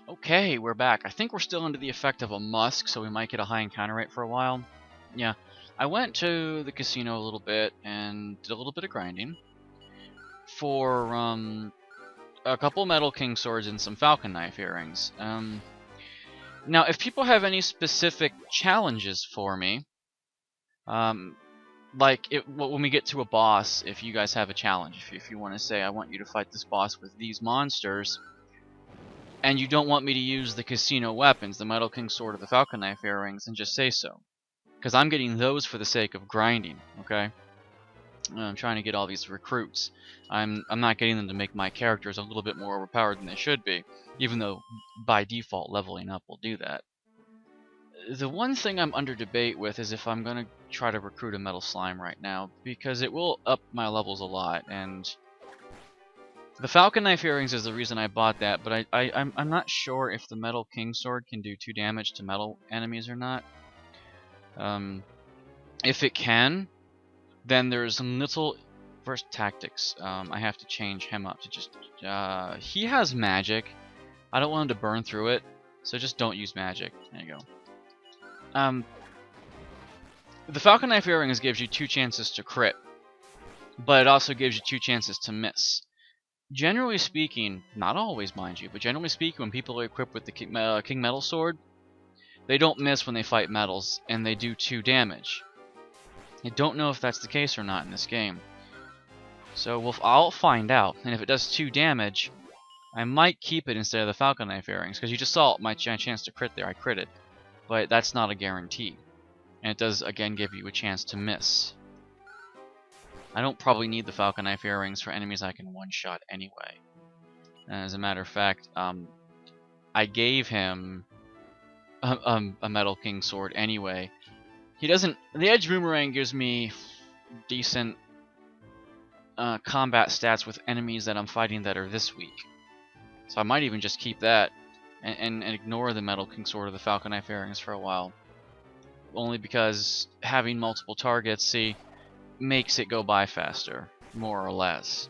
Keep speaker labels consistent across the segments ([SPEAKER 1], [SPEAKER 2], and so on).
[SPEAKER 1] Okay, we're back. I think we're still under the effect of a musk, so we might get a high encounter rate for a while. Yeah, I went to the casino a little bit and did a little bit of grinding for a couple Metal King swords and some Falcon Knife earrings. Now, if people have any specific challenges for me, um, when we get to a boss, if you guys have a challenge, if you want to say, I want you to fight this boss with these monsters, and you don't want me to use the casino weapons, the Metal King Sword or the Falcon Knife earrings, then just say so. Because I'm getting those for the sake of grinding, okay? I'm trying to get all these recruits. I'm not getting them to make my characters a little bit more overpowered than they should be, even though by default leveling up will do that. The one thing I'm under debate with is if I'm going to try to recruit a Metal Slime right now, because it will up my levels a lot, and the Falcon Knife earrings is the reason I bought that, but I'm not sure if the Metal King Sword can do 2 damage to metal enemies or not. If it can, then there's little... First, tactics. I have to change him up to just... he has magic. I don't want him to burn through it, so just don't use magic. There you go. The Falcon Knife earrings gives you 2 chances to crit, but it also gives you 2 chances to miss. Generally speaking, not always mind you, but generally speaking, when people are equipped with the King Metal Sword, they don't miss when they fight metals, and they do 2 damage. I don't know if that's the case or not in this game. So I'll find out, and if it does 2 damage, I might keep it instead of the Falcon Knife earrings, because you just saw my chance to crit there, I critted. But that's not a guarantee. And it does, again, give you a chance to miss. I don't probably need the Falcon Knife earrings for enemies I can one-shot anyway. And as a matter of fact, I gave him a Metal King Sword anyway. He doesn't... The Edge Boomerang gives me decent combat stats with enemies that I'm fighting that are this weak. So I might even just keep that and ignore the Metal King Sword or the Falcon Knife earrings for a while. Only because having multiple targets, see, makes it go by faster, more or less.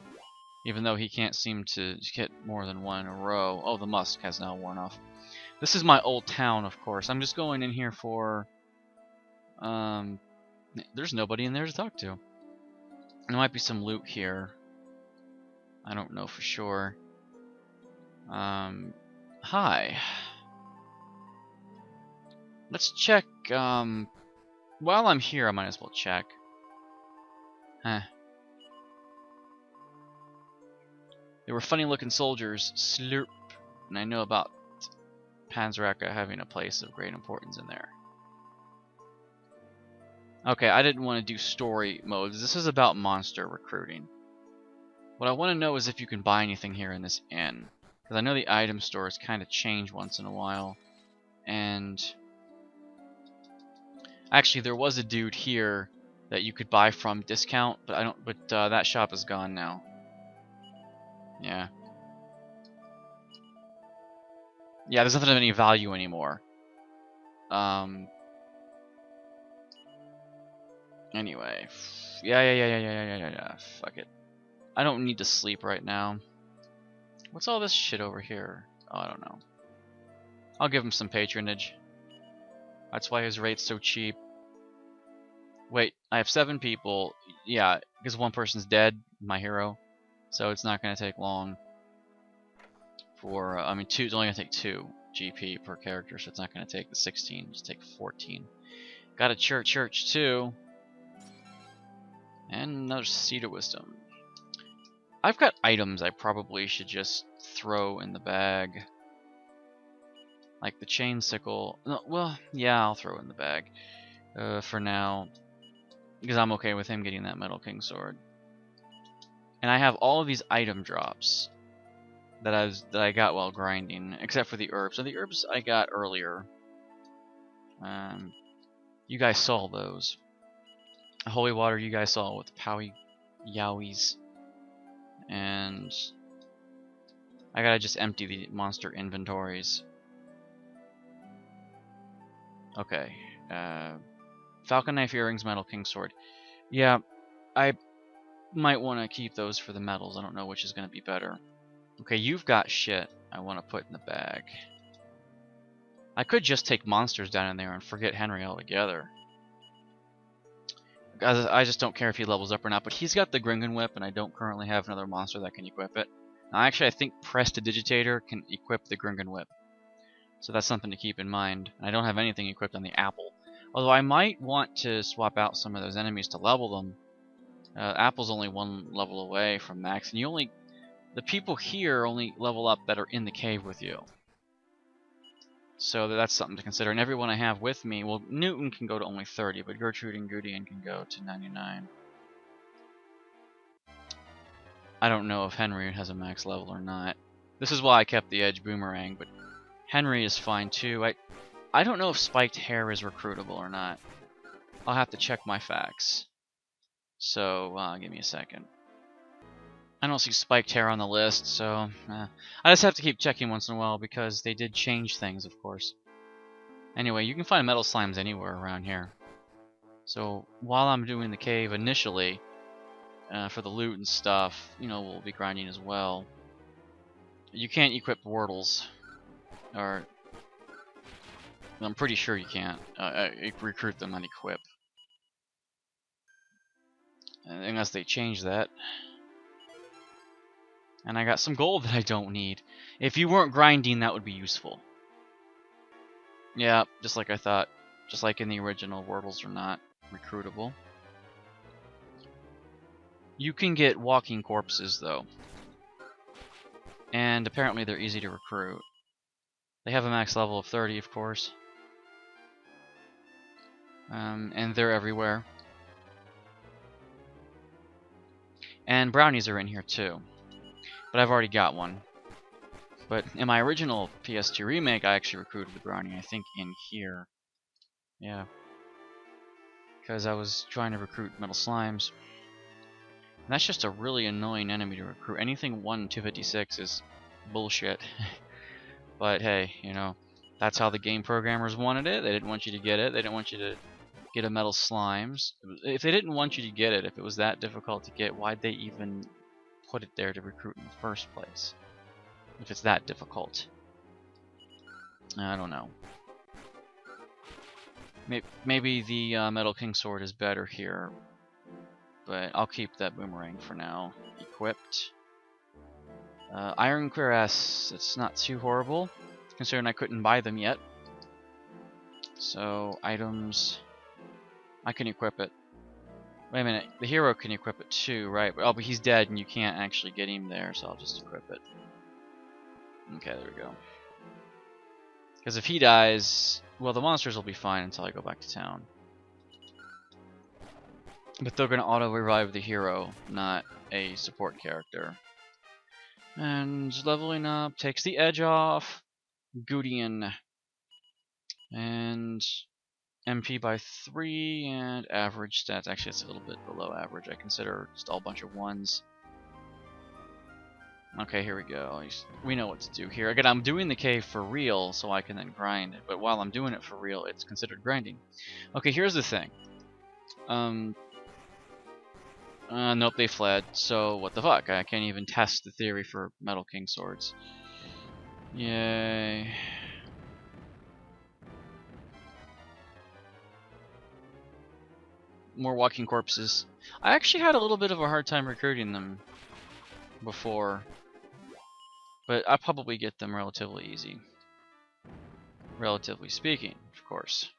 [SPEAKER 1] Even though he can't seem to hit more than 1 in a row. Oh, the musk has now worn off. This is my old town, of course. I'm just going in here for... there's nobody in there to talk to. There might be some loot here. I don't know for sure. Hi. Let's check, while I'm here, I might as well check. Huh. They were funny-looking soldiers, slurp, and I know about Panzeraka having a place of great importance in there. Okay, I didn't want to do story modes. This is about monster recruiting. What I want to know is if you can buy anything here in this inn. Because I know the item stores kind of change once in a while. And... actually, there was a dude here that you could buy from discount, but I don't. But that shop is gone now. Yeah. Yeah, there's nothing of any value anymore. Anyway, yeah. Fuck it. I don't need to sleep right now. What's all this shit over here? Oh, I don't know. I'll give him some patronage. That's why his rate's so cheap. Wait, I have 7 people. Yeah, because 1 person's dead, my hero. So it's not going to take long for... I mean, it's only going to take 2 GP per character, so it's not going to take the 16. Just take 14. Got a church too. And another Seed of Wisdom. I've got items I probably should just throw in the bag. Like the chain sickle. No, well, yeah, I'll throw it in the bag. For now. Because I'm okay with him getting that Metal King Sword. And I have all of these item drops that I got while grinding, except for the herbs. So the herbs I got earlier. You guys saw those. Holy water you guys saw with the Powy Yowies. And I gotta just empty the monster inventories. Okay. Falcon Knife earrings, Metal King Sword. Yeah, I might want to keep those for the metals. I don't know which is going to be better. Okay, you've got shit I want to put in the bag. I could just take monsters down in there and forget Henry altogether. I just don't care if he levels up or not, but he's got the Gringon Whip, and I don't currently have another monster that can equip it. Now, actually, I think Prestidigitator can equip the Gringon Whip, so that's something to keep in mind. I don't have anything equipped on the Apple, although I might want to swap out some of those enemies to level them. Apple's only one level away from max, and the people here only level up that are in the cave with you. So that's something to consider. And everyone I have with me, well, Newton can go to only 30, but Gertrude and Gudien can go to 99. I don't know if Henry has a max level or not. This is why I kept the Edge Boomerang, but Henry is fine too. I don't know if Spiked Hair is recruitable or not. I'll have to check my facts. So, give me a second. I don't see Spiked Hair on the list, so I just have to keep checking once in a while because they did change things, of course. Anyway, you can find metal slimes anywhere around here. So while I'm doing the cave initially, for the loot and stuff, we'll be grinding as well. You can't equip Wordles, or I'm pretty sure you can't recruit them and equip, unless they change that. And I got some gold that I don't need. If you weren't grinding, that would be useful. Yeah, just like I thought. Just like in the original, Wordles are not recruitable. You can get walking corpses, though. And apparently they're easy to recruit. They have a max level of 30, of course. And they're everywhere. And brownies are in here, too. But I've already got one. But in my original PS2 remake, I actually recruited the brownie, I think, in here. Yeah. Because I was trying to recruit metal slimes. And that's just a really annoying enemy to recruit. Anything 1-256 is bullshit. But hey, that's how the game programmers wanted it. They didn't want you to get it. They didn't want you to get a metal slimes. If they didn't want you to get it, if it was that difficult to get, why'd they even put it there to recruit in the first place? If it's that difficult. I don't know. Maybe the Metal King Sword is better here. But I'll keep that boomerang for now. Equipped. Iron Cuirass, it's not too horrible, considering I couldn't buy them yet. So, items. I can equip it. Wait a minute, the hero can equip it too, right? Oh, but he's dead and you can't actually get him there, so I'll just equip it. Okay, there we go. Because if he dies, well, the monsters will be fine until I go back to town. But they're going to auto-revive the hero, not a support character. And leveling up takes the edge off. Gudien. And MP by 3, and average stats. Actually, it's a little bit below average. I consider just all a bunch of 1s. Okay, here we go. We know what to do here. Again, I'm doing the cave for real, so I can then grind it. But while I'm doing it for real, it's considered grinding. Okay, here's the thing. Nope, they fled. So, what the fuck? I can't even test the theory for Metal King Swords. Yay. More walking corpses. I actually had a little bit of a hard time recruiting them before. But I'll probably get them relatively easy. Relatively speaking, of course.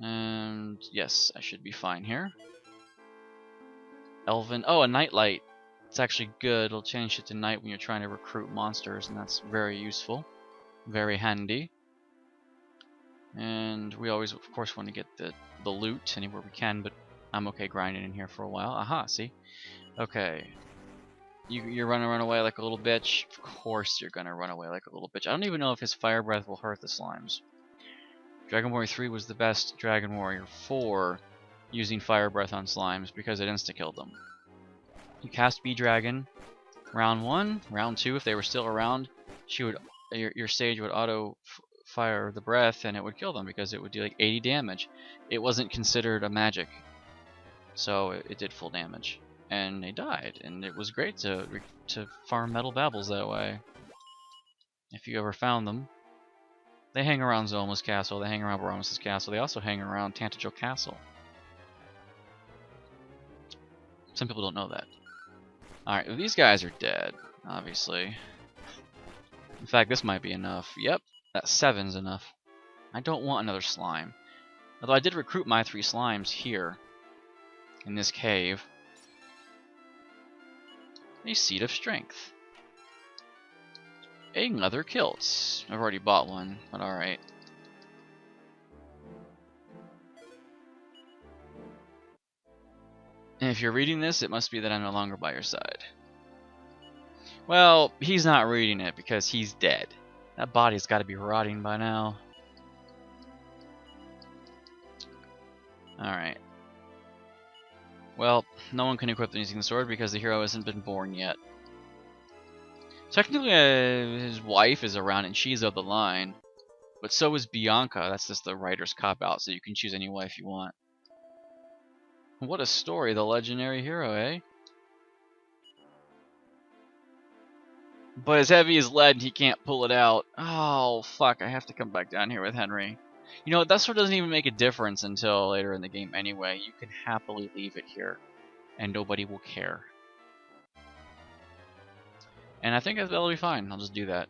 [SPEAKER 1] And yes, I should be fine here. Elven. Oh, a nightlight. It's actually good. It'll change it to night when you're trying to recruit monsters, and that's very useful. Very handy. And we always, of course, want to get the loot anywhere we can, but I'm okay grinding in here for a while. Aha, see? Okay. You're gonna run away like a little bitch? Of course you're gonna run away like a little bitch. I don't even know if his fire breath will hurt the slimes. Dragon Warrior 3 was the best Dragon Warrior 4 using fire breath on slimes because it insta-killed them. You cast Bee Dragon, round 1, round 2, if they were still around, your sage would auto fire the breath and it would kill them because it would do like 80 damage. It wasn't considered a magic, so it did full damage. And they died, and it was great to farm metal babbles that way. If you ever found them. They hang around Zoma's castle, they hang around Baronis' castle, they also hang around Tantagel Castle. Some people don't know that. Alright, well, these guys are dead, obviously. In fact, this might be enough. Yep, that 7's enough. I don't want another slime. Although I did recruit my 3 slimes here, in this cave. A Seed of Strength. A leather kilt. I've already bought one, but alright. And if you're reading this, it must be that I'm no longer by your side. Well, he's not reading it because he's dead. That body's got to be rotting by now. Alright. Well, no one can equip the Using the Sword because the hero hasn't been born yet. Technically, his wife is around and she's of the line. But so is Bianca. That's just the writer's cop-out, so you can choose any wife you want. What a story, the legendary hero, eh? But as heavy as lead, he can't pull it out. Oh, fuck, I have to come back down here with Henry. You know, that sort of doesn't even make a difference until later in the game anyway. You can happily leave it here, and nobody will care. And I think that'll be fine. I'll just do that.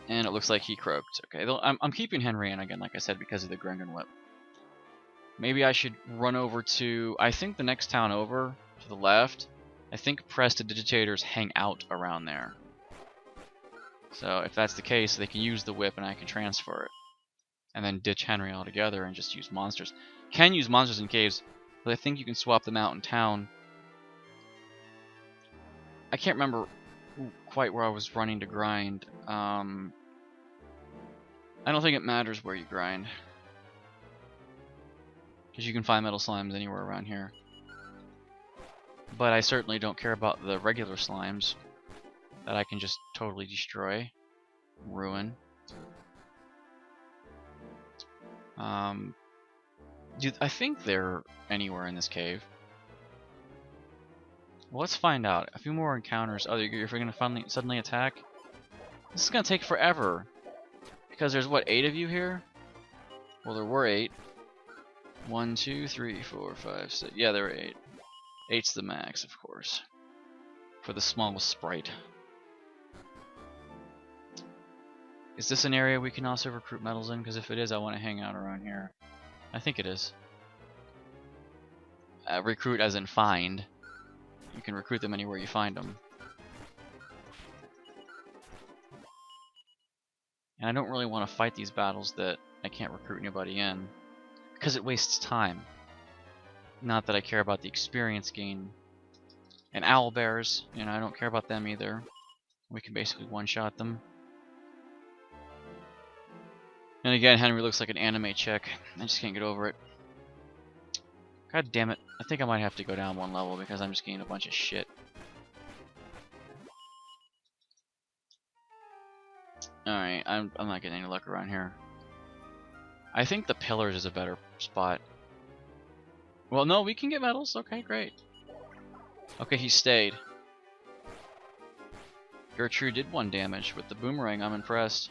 [SPEAKER 1] And it looks like he croaked. Okay, I'm keeping Henry in again, like I said, because of the Grengan Whip. Maybe I should run over to... I think the next town over, to the left, I think Prestidigitators hang out around there. So if that's the case, they can use the whip and I can transfer it. And then ditch Henry altogether and just use monsters. Can use monsters in caves, but I think you can swap them out in town. I can't remember quite where I was running to grind. I don't think it matters where you grind. Because you can find metal slimes anywhere around here. But I certainly don't care about the regular slimes that I can just totally destroy, ruin. Dude, I think they're anywhere in this cave. Well, let's find out. A few more encounters. Oh, you're going to suddenly attack? This is going to take forever. Because there's, what, 8 of you here? Well, there were 8. 1, 2, 3, 4, 5, 6. Yeah, there were 8. 8's the max, of course. For the smallest sprite. Is this an area we can also recruit metals in? Because if it is, I want to hang out around here. I think it is. Recruit as in find. You can recruit them anywhere you find them. And I don't really want to fight these battles that I can't recruit anybody in. Because it wastes time. Not that I care about the experience gain. And owlbears, you know, I don't care about them either. We can basically one-shot them. And again, Henry looks like an anime chick. I just can't get over it. God damn it. I think I might have to go down 1 level because I'm just getting a bunch of shit. Alright, I'm not getting any luck around here. I think the pillars is a better spot. Well, no, we can get medals. Okay, great. Okay, he stayed. Gertrude did 1 damage with the boomerang. I'm impressed.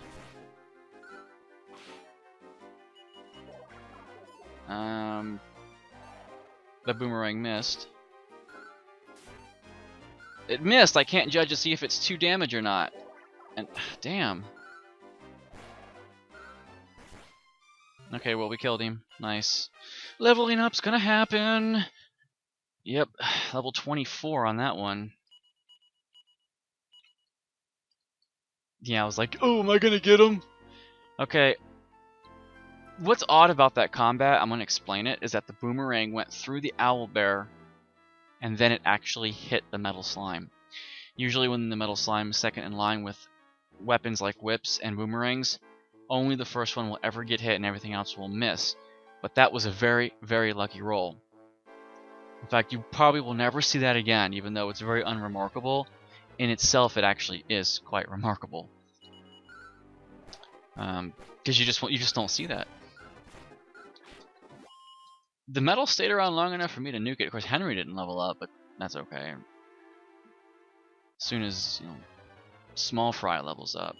[SPEAKER 1] The boomerang missed. It missed! I can't judge to see if it's 2 damage or not. And, damn. Okay, well, we killed him. Nice. Leveling up's gonna happen! Yep, level 24 on that one. Yeah, I was like, oh, am I gonna get him? Okay. What's odd about that combat, I'm gonna explain it, is that the boomerang went through the owlbear and then it actually hit the metal slime. Usually when the metal slime is second in line with weapons like whips and boomerangs, only the first one will ever get hit and everything else will miss. But that was a very, very lucky roll. In fact, you probably will never see that again, even though it's very unremarkable. In itself, it actually is quite remarkable. Because you just don't see that. The metal stayed around long enough for me to nuke it. Of course, Henry didn't level up, but that's okay. As soon as, you know, Small fry levels up.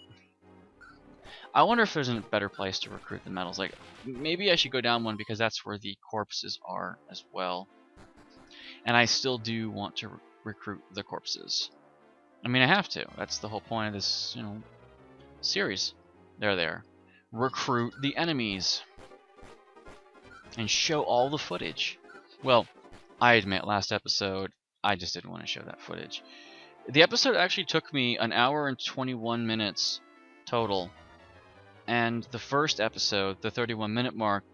[SPEAKER 1] I wonder if there's a better place to recruit the medals. Like, maybe I should go down one because that's where the corpses are as well. And I still do want to recruit the corpses. I mean, I have to. That's the whole point of this, you know, series. There. Recruit the enemies. And show all the footage. Well, I admit, last episode, I just didn't want to show that footage. The episode actually took me 1 hour and 21 minutes total. And the first episode, the 31-minute mark,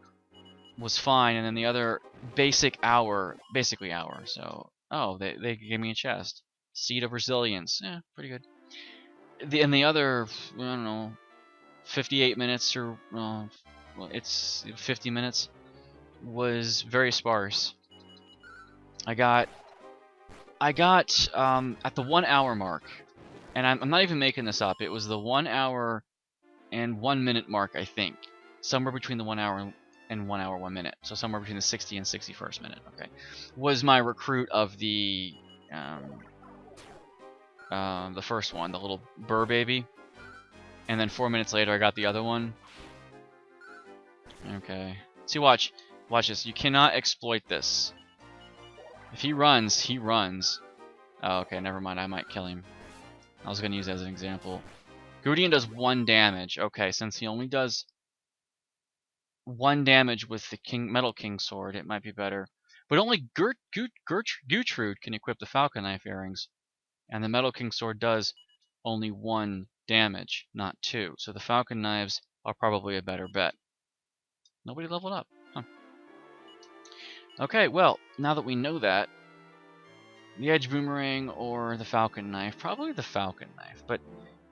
[SPEAKER 1] was fine. And then the other basically hour. So, oh, they gave me a chest. Seed of Resilience. Yeah, pretty good. And the other, I don't know, 58 minutes or, well, it's 50 minutes, was very sparse. I got at the 1 hour mark, and I'm not even making this up. It was the 1 hour and 1 minute mark, I think, somewhere between the 1 hour and 1 hour 1 minute. So somewhere between the 60 and 61st minute. Okay, was my recruit of the first one, the little burr baby, and then 4 minutes later I got the other one. Okay, see, watch this. You cannot exploit this. If he runs, he runs. Oh, okay, never mind. I might kill him. I was going to use it as an example. Gudien does 1 damage. Okay, since he only does 1 damage with the Metal King sword, it might be better. But only Gertrude can equip the Falcon Knife earrings. And the Metal King sword does only 1 damage, not 2. So the Falcon Knives are probably a better bet. Nobody leveled up. Huh. Okay, well, now that we know that, the Edge Boomerang or the Falcon Knife, probably the Falcon Knife, but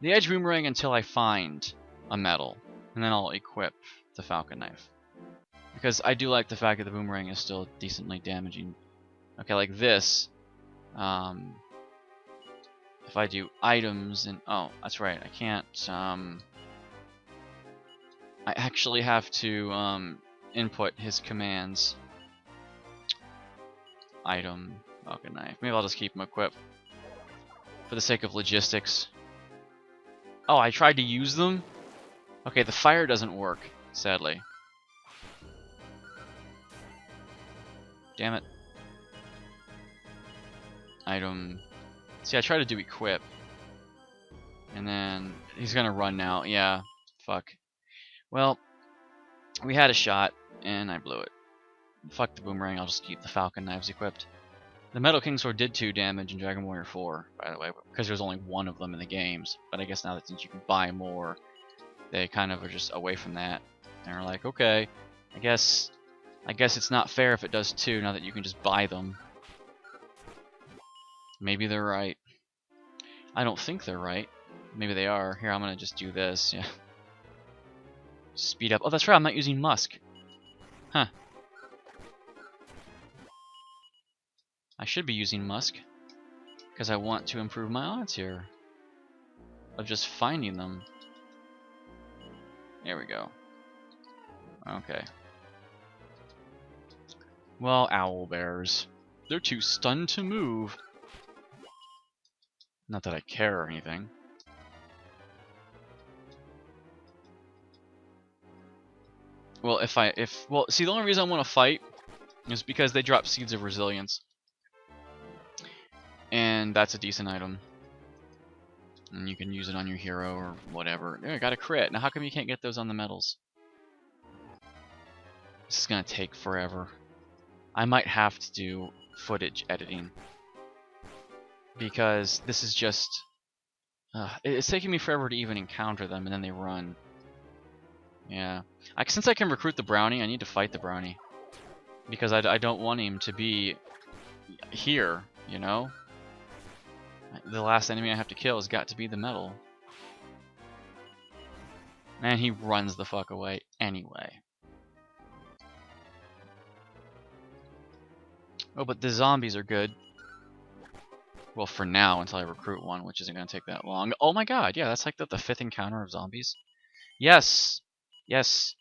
[SPEAKER 1] the Edge Boomerang until I find a medal, and then I'll equip the Falcon Knife. Because I do like the fact that the Boomerang is still decently damaging. Okay, like this, if I do items and, oh, that's right, I can't, I actually have to input his commands. Item, Falcon Knife. Maybe I'll just keep him equipped for the sake of logistics. Oh, I tried to use them? Okay, the fire doesn't work, sadly. Damn it. Item. See, I tried to do equip. And then he's gonna run now. Yeah, fuck. Well, we had a shot, and I blew it. Fuck the Boomerang, I'll just keep the Falcon Knives equipped. The Metal King Sword did 2 damage in Dragon Warrior 4, by the way, because there's only 1 of them in the games. But I guess now that since you can buy more, they kind of are just away from that. They're like, okay, I guess it's not fair if it does 2 now that you can just buy them. Maybe they're right. I don't think they're right. Maybe they are. Here, I'm gonna just do this, yeah. Speed up. Oh, that's right, I'm not using Musk. Huh. I should be using Musk, because I want to improve my odds here of just finding them. There we go. Okay. Well, owl bears. They're too stunned to move. Not that I care or anything. Well, well, see, the only reason I want to fight is because they drop Seeds of Resilience. And that's a decent item. And you can use it on your hero or whatever. There, I got a crit. Now how come you can't get those on the medals? This is gonna take forever. I might have to do footage editing. Because this is just... it's taking me forever to even encounter them, and then they run. Yeah. Since I can recruit the Brownie, I need to fight the Brownie. Because I don't want him to be here, you know? The last enemy I have to kill has got to be the metal. And he runs the fuck away anyway. Oh, but the zombies are good. Well, for now, until I recruit one, which isn't going to take that long. Oh my god, yeah, that's like the 5th encounter of zombies. Yes! Yes!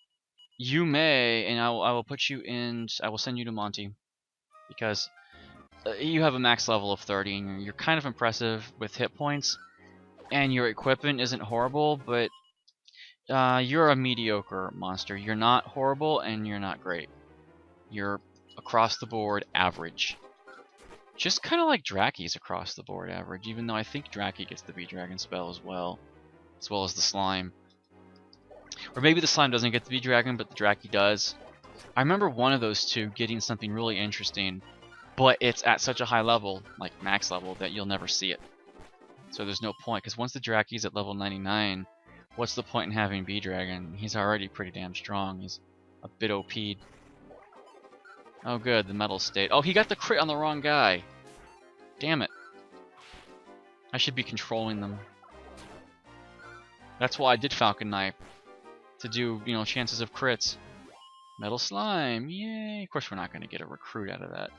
[SPEAKER 1] You may, and I will put you in... I will send you to Monty. Because... you have a max level of 30, and you're kind of impressive with hit points, and your equipment isn't horrible, but you're a mediocre monster. You're not horrible, and you're not great. You're across the board average. Just kind of like Draki's across the board average, even though I think Draki gets the B-Dragon spell as well as the slime. Or maybe the slime doesn't get the B-Dragon, but the Draki does. I remember one of those two getting something really interesting, but it's at such a high level, like max level, that you'll never see it. So there's no point, because once the Draki's at level 99, what's the point in having B-Dragon? He's already pretty damn strong. He's a bit OP'd. Oh good, the metal state. Oh, he got the crit on the wrong guy. Damn it. I should be controlling them. That's why I did Falcon Knife. To do, you know, chances of crits. Metal Slime, yay! Of course we're not going to get a recruit out of that.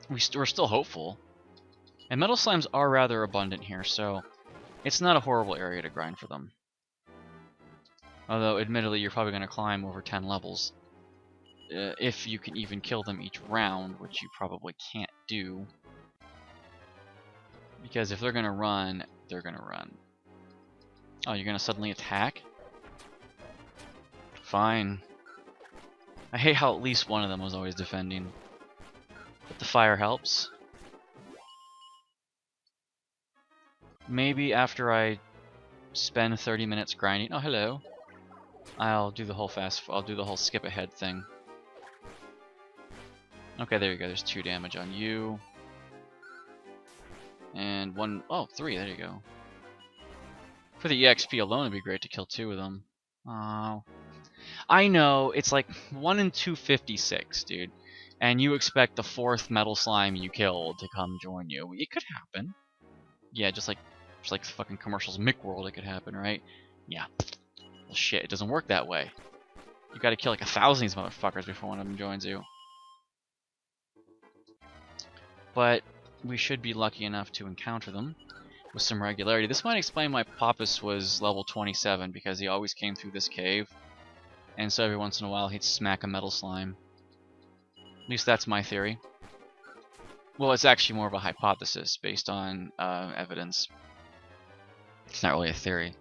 [SPEAKER 1] We're still hopeful. And Metal Slimes are rather abundant here, so it's not a horrible area to grind for them. Although, admittedly, you're probably going to climb over 10 levels. If you can even kill them each round, which you probably can't do. Because if they're going to run, they're going to run. Oh, you're going to suddenly attack? Fine. I hate how at least one of them was always defending. But the fire helps. Maybe after I spend 30 minutes grinding... Oh, hello. I'll do the whole skip ahead thing. Okay, there you go. There's 2 damage on you. And 1... Oh, 3. There you go. For the EXP alone, it'd be great to kill 2 of them. Oh. I know, it's like 1 in 256, dude. And you expect the 4th metal slime you killed to come join you. It could happen. Yeah, just like fucking commercials McWorld, it could happen, right? Yeah. Well, shit, it doesn't work that way. You gotta kill like 1,000 of these motherfuckers before one of them joins you. But we should be lucky enough to encounter them with some regularity. This might explain why Papus was level 27, because he always came through this cave. And so every once in a while he'd smack a metal slime. At least that's my theory. Well, it's actually more of a hypothesis based on evidence. It's not really a theory.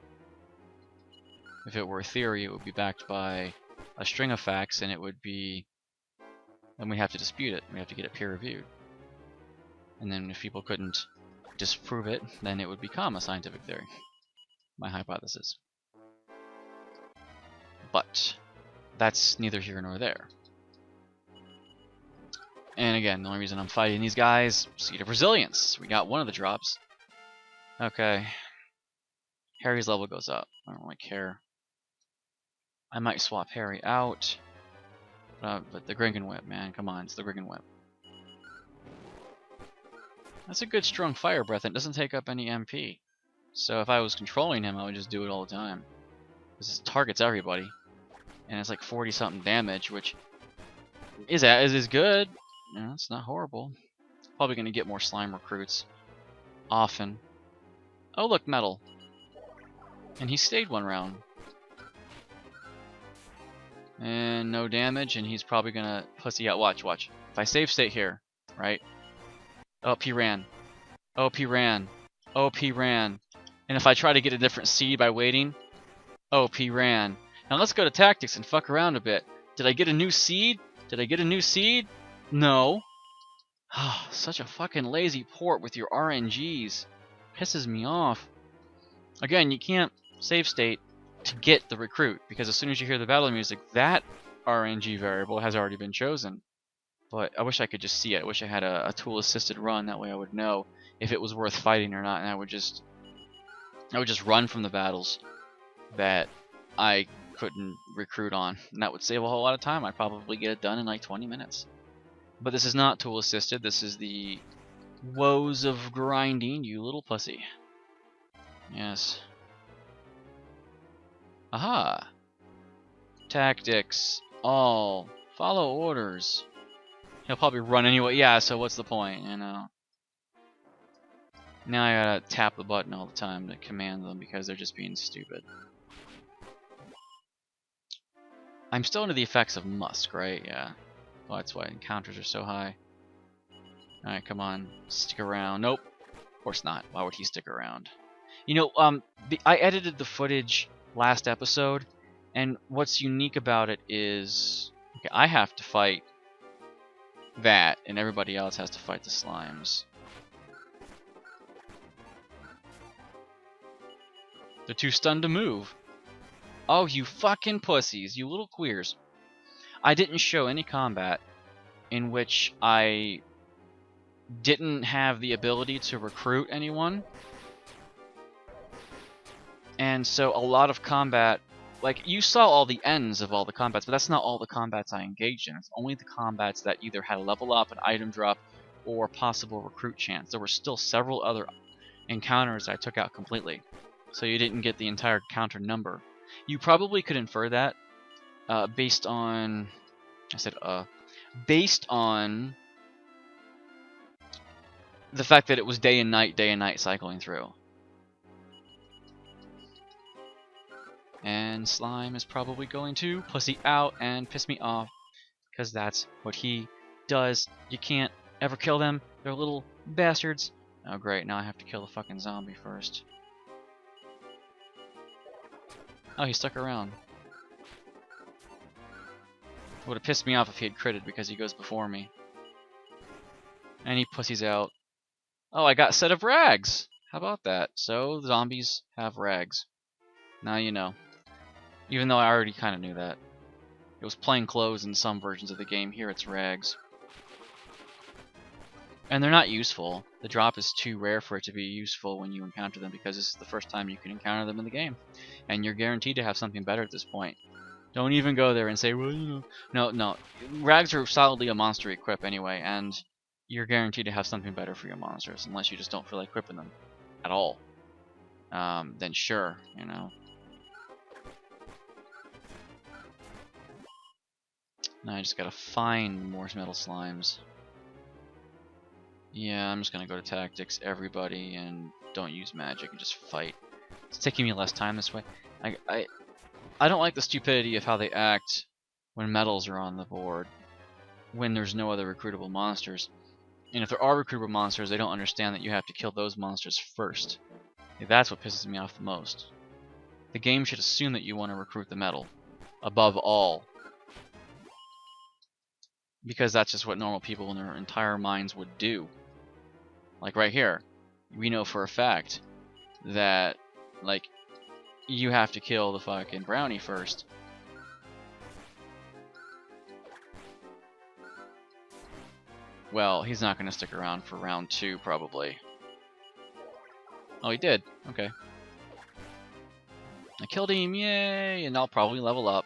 [SPEAKER 1] If it were a theory, it would be backed by a string of facts, and it would be... Then we have to dispute it. We have to get it peer-reviewed. And then if people couldn't disprove it, then it would become a scientific theory. My hypothesis. But that's neither here nor there. And again, the only reason I'm fighting these guys, Seed of Resilience. We got one of the drops. Okay. Harry's level goes up. I don't really care. I might swap Harry out. But the Gringon Whip, man. Come on, it's the Gringon Whip. That's a good strong fire breath, and it doesn't take up any MP. So if I was controlling him, I would just do it all the time. This targets everybody. And it's like 40-something damage, which is good. You know, it's not horrible. Probably going to get more slime recruits. Often. Oh look, metal. And he stayed 1 round. And no damage, and he's probably going to pussy out. Watch. If I save state here, right? Oh, he ran. Oh, he ran. Oh, he ran. And if I try to get a different seed by waiting, oh, he ran. Now let's go to tactics and fuck around a bit. Did I get a new seed? No. Oh, such a fucking lazy port with your RNGs. Pisses me off. Again, you can't save state to get the recruit, because as soon as you hear the battle music, that RNG variable has already been chosen. But I wish I could just see it. I wish I had a tool-assisted run. That way I would know if it was worth fighting or not, and I would just run from the battles that I couldn't recruit on. And that would save a whole lot of time. I'd probably get it done in like 20 minutes. But this is not tool-assisted. This is the woes of grinding, you little pussy. Yes. Aha! Tactics. All. Follow orders. He'll probably run anyway. Yeah, so what's the point, you know? Now I gotta tap the button all the time to command them because they're just being stupid. I'm still under the effects of Musk, right? Yeah. Well, that's why encounters are so high. Alright, come on. Stick around. Nope. Of course not. Why would he stick around? You know, I edited the footage last episode, and what's unique about it is, okay, I have to fight that, and everybody else has to fight the slimes. They're too stunned to move. Oh, you fucking pussies, you little queers. I didn't show any combat in which I didn't have the ability to recruit anyone. And so a lot of combat, like, you saw all the ends of all the combats, but that's not all the combats I engaged in. It's only the combats that either had a level up, an item drop, or possible recruit chance. There were still several other encounters I took out completely, so you didn't get the entire counter number. You probably could infer that based on... based on the fact that it was day and night cycling through. And Slime is probably going to pussy out and piss me off, because that's what he does. You can't ever kill them. They're little bastards. Oh great, now I have to kill the fucking zombie first. Oh, he stuck around. Would have pissed me off if he had critted because he goes before me. And he pussies out. Oh, I got a set of rags! How about that? So, zombies have rags. Now you know. Even though I already kind of knew that. It was plain clothes in some versions of the game. Here it's rags. And they're not useful. The drop is too rare for it to be useful when you encounter them, because this is the first time you can encounter them in the game. And you're guaranteed to have something better at this point. Don't even go there and say, well, you know. No. Rags are solidly a monster equip anyway, and you're guaranteed to have something better for your monsters, unless you just don't feel like equipping them at all. Then sure, you know. Now I just gotta find more metal slimes. Yeah, I'm just gonna go to tactics, everybody, and don't use magic and just fight. It's taking me less time this way. I don't like the stupidity of how they act when metals are on the board, when there's no other recruitable monsters. And if there are recruitable monsters, they don't understand that you have to kill those monsters first. That's what pisses me off the most. The game should assume that you want to recruit the metal, above all. Because that's just what normal people in their entire minds would do. Like right here, we know for a fact that, like, you have to kill the fucking brownie first. Well, he's not going to stick around for round 2, probably. Oh, he did. Okay. I killed him, yay! And I'll probably level up.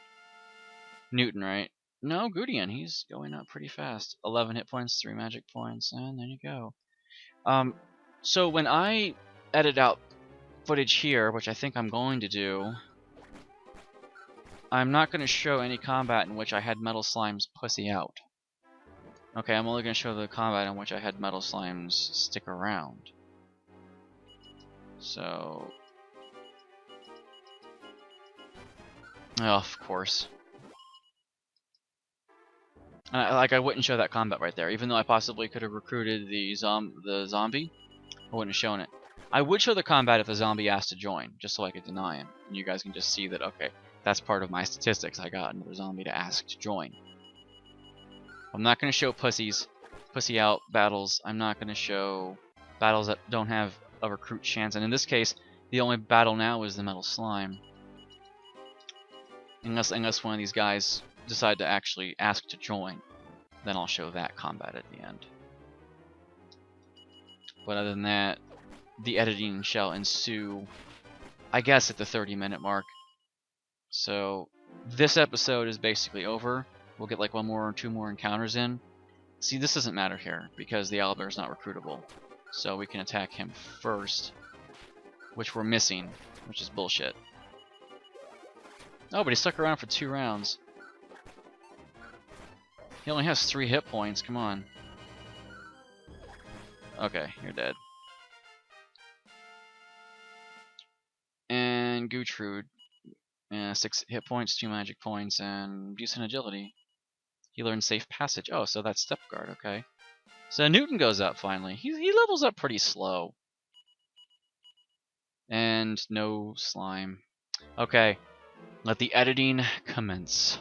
[SPEAKER 1] Newton, right? No, Gudian, he's going up pretty fast. 11 hit points, 3 magic points, and there you go. So when I edit out footage here, which I think I'm going to do, I'm not going to show any combat in which I had metal slimes pussy out. Okay, I'm only going to show the combat in which I had metal slimes stick around. So... oh, of course. I wouldn't show that combat right there, even though I possibly could have recruited the zombie. I wouldn't have shown it. I would show the combat if the zombie asked to join, just so I could deny him, and you guys can just see that, okay, that's part of my statistics. I got another zombie to ask to join. I'm not going to show pussy out battles. I'm not going to show battles that don't have a recruit chance, and in this case, the only battle now is the metal slime. Unless one of these guys decide to actually ask to join, then I'll show that combat at the end. But other than that, the editing shall ensue, I guess, at the 30-minute mark. So this episode is basically over. We'll get like 1 more or 2 more encounters in. See, this doesn't matter here because the owlbear is not recruitable, so we can attack him first, which we're missing, which is bullshit. Oh, but he stuck around for 2 rounds. He only has 3 hit points, come on. Okay, you're dead. And Gutrud. 6 hit points, 2 magic points, and decent agility. He learned safe passage. Oh, so that's step guard, okay. So Newton goes up finally. He levels up pretty slow. And and no slime. Okay, let the editing commence.